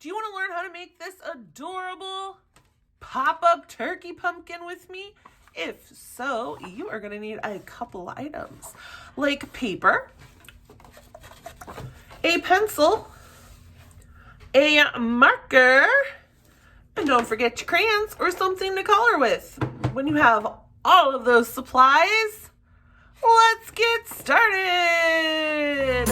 Do you want to learn how to make this adorable pop-up turkey pumpkin with me? If so, you are going to need a couple items like paper, a pencil, a marker, and don't forget your crayons or something to color with. When you have all of those supplies, let's get started.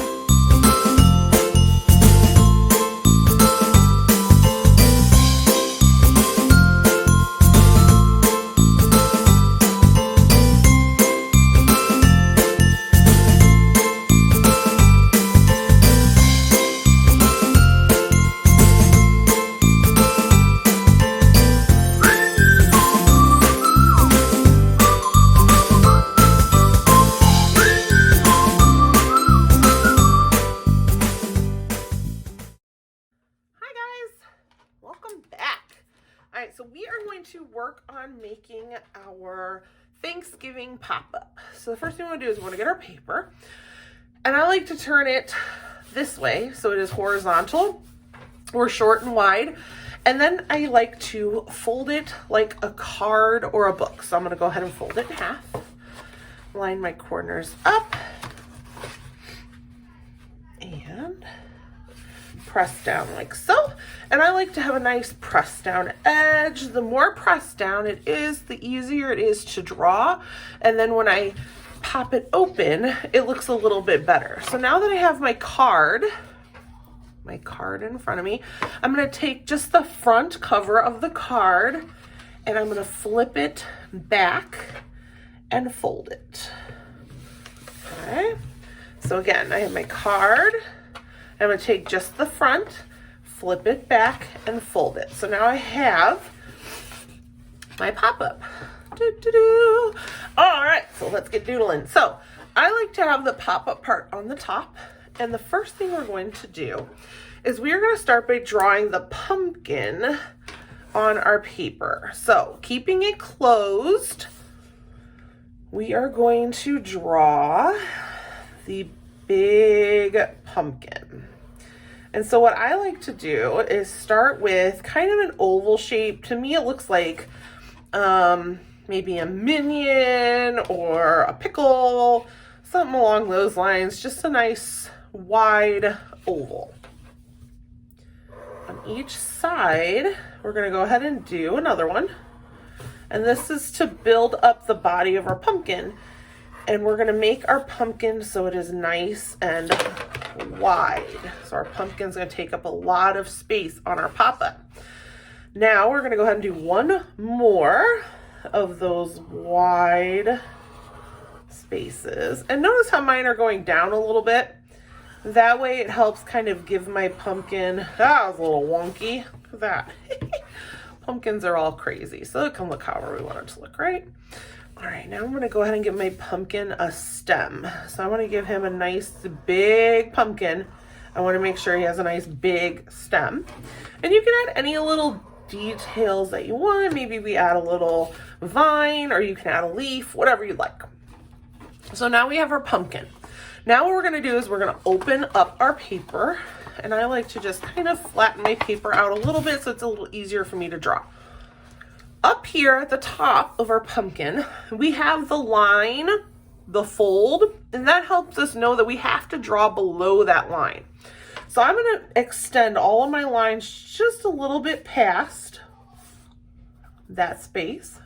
So we are going to work on making our Thanksgiving pop-up. So the first thing we want to do is we want to get our paper, and I like to turn it this way so it is horizontal or short and wide, and then I like to fold it like a card or a book. So I'm going to go ahead and fold it in half, line my corners up, and press down like so. And I like to have a nice press down edge. The more pressed down it is, the easier it is to draw. And then when I pop it open, it looks a little bit better. So now that I have my card in front of me, I'm going to take just the front cover of the card and I'm going to flip it back and fold it. Okay. So again, I have my card. I'm going to take just the front, flip it back, and fold it. So now I have my pop-up. All right, so let's get doodling. So I like to have the pop-up part on the top. And the first thing we're going to do is we are going to start by drawing the pumpkin on our paper. So keeping it closed, we are going to draw the big pumpkin. And so what I like to do is start with kind of an oval shape. To me, it looks like maybe a minion or a pickle, something along those lines, just a nice wide oval. On each side, we're going to go ahead and do another one. And this is to build up the body of our pumpkin. And we're going to make our pumpkin so it is nice and wide. So our pumpkin's going to take up a lot of space on our pop-up. Now we're going to go ahead and do one more of those wide spaces. And notice how mine are going down a little bit. That way it helps kind of give my pumpkin, that was a little wonky. Look at that. Pumpkins are all crazy. So it can look however we want it to look, right? All right, now I'm going to go ahead and give my pumpkin a stem. So I want to give him a nice big pumpkin. I want to make sure he has a nice big stem. And you can add any little details that you want. Maybe we add a little vine, or you can add a leaf, whatever you like. So now we have our pumpkin. Now what we're going to do is we're going to open up our paper. And I like to just kind of flatten my paper out a little bit so it's a little easier for me to draw. Up here at the top of our pumpkin, we have the line, the fold, and that helps us know that we have to draw below that line. So I'm going to extend all of my lines just a little bit past that space.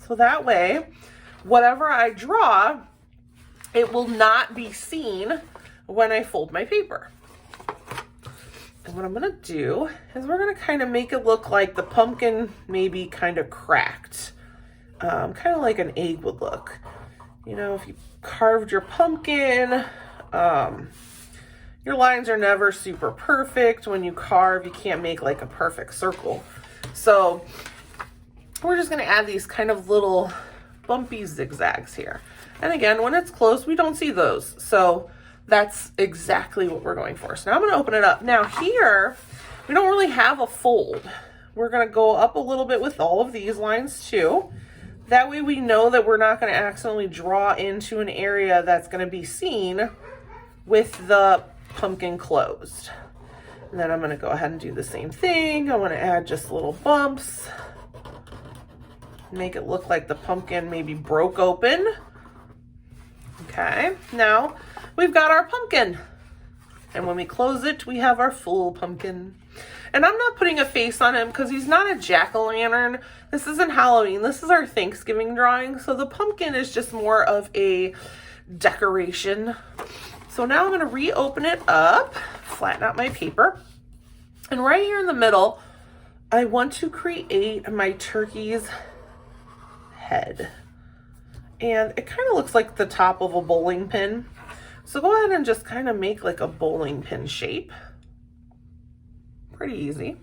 So that way, whatever I draw, it will not be seen when I fold my paper. And what I'm going to do is we're going to kind of make it look like the pumpkin maybe kind of cracked. Kind of like an egg would look. You know, if you carved your pumpkin, your lines are never super perfect. When you carve, you can't make like a perfect circle. So we're just going to add these kind of little bumpy zigzags here. And again, when it's close, we don't see those. So that's exactly what we're going for. So now I'm going to open it up. Now here, we don't really have a fold. We're going to go up a little bit with all of these lines too. That way we know that we're not going to accidentally draw into an area that's going to be seen with the pumpkin closed. And then I'm gonna go ahead and do the same thing. I wanna add just little bumps. Make it look like the pumpkin maybe broke open. Okay, now we've got our pumpkin. And when we close it, we have our full pumpkin. And I'm not putting a face on him because he's not a jack-o'-lantern. This isn't Halloween. This is our Thanksgiving drawing. So the pumpkin is just more of a decoration. So now I'm going to reopen it up, flatten out my paper. And right here in the middle, I want to create my turkey's head. And it kind of looks like the top of a bowling pin. So go ahead and just kind of make like a bowling pin shape. Pretty easy.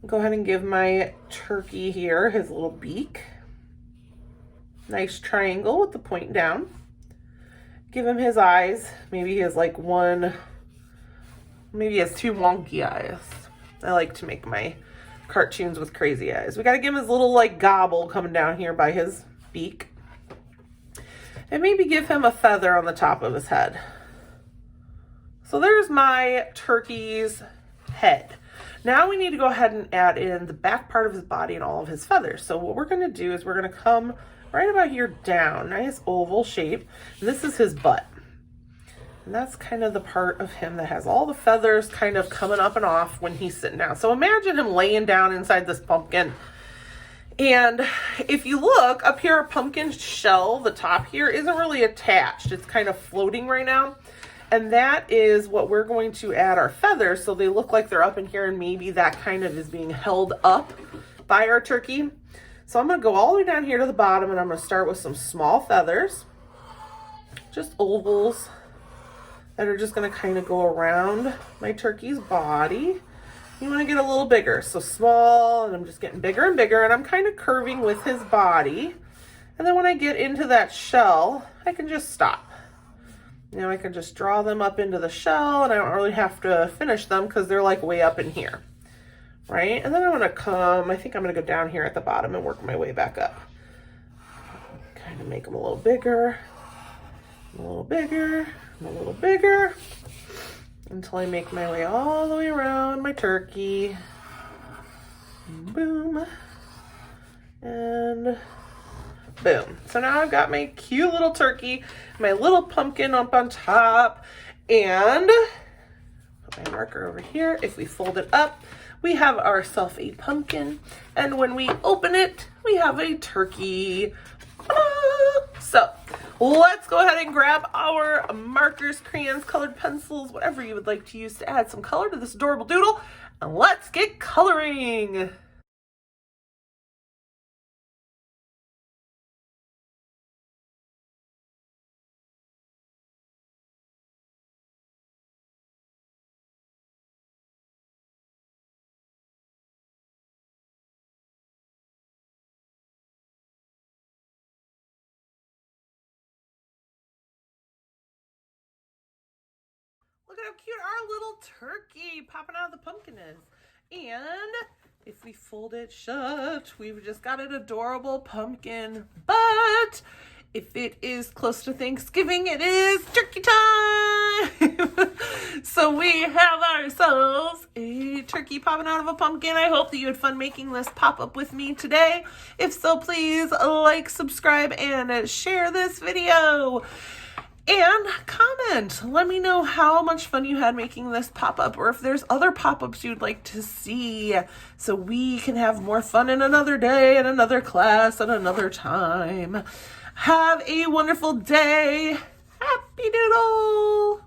Go ahead and give my turkey here his little beak. Nice triangle with the point down. Give him his eyes. Maybe he has like one, maybe he has two wonky eyes. I like to make my cartoons with crazy eyes. We got to give him his little like gobble coming down here by his beak. And maybe give him a feather on the top of his head. So there's my turkey's head. Now we need to go ahead and add in the back part of his body and all of his feathers. So what we're going to do is we're going to come right about here down, nice oval shape. And this is his butt. And that's kind of the part of him that has all the feathers kind of coming up and off when he's sitting down. So imagine him laying down inside this pumpkin. And if you look up here, our pumpkin shell, the top here isn't really attached. It's kind of floating right now. And that is what we're going to add our feathers. So they look like they're up in here, and maybe that kind of is being held up by our turkey. So I'm going to go all the way down here to the bottom, and I'm going to start with some small feathers, just ovals that are just going to kind of go around my turkey's body. You want to get a little bigger, so small, and I'm just getting bigger and bigger, and I'm kind of curving with his body. And then when I get into that shell, I can just stop. Now I can just draw them up into the shell, and I don't really have to finish them because they're like way up in here, right? And then I'm going to come, I think I'm going to go down here at the bottom and work my way back up. Kind of make them a little bigger, a little bigger, and a little bigger, until I make my way all the way around my turkey. Boom. And boom. So now I've got my cute little turkey, my little pumpkin up on top, and put my marker over here. If we fold it up, we have ourselves a pumpkin, and when we open it, we have a turkey. So let's go ahead and grab our markers, crayons, colored pencils, whatever you would like to use to add some color to this adorable doodle, and let's get coloring. Look at how cute our little turkey popping out of the pumpkin is. And if we fold it shut, we've just got an adorable pumpkin. But if it is close to Thanksgiving, it is turkey time. So we have ourselves a turkey popping out of a pumpkin. I hope that you had fun making this pop-up with me today. If so, please like, subscribe, and share this video. And comment. Let me know how much fun you had making this pop-up, or if there's other pop-ups you'd like to see, so we can have more fun in another day, in another class, at another time. Have a wonderful day. Happy Doodle!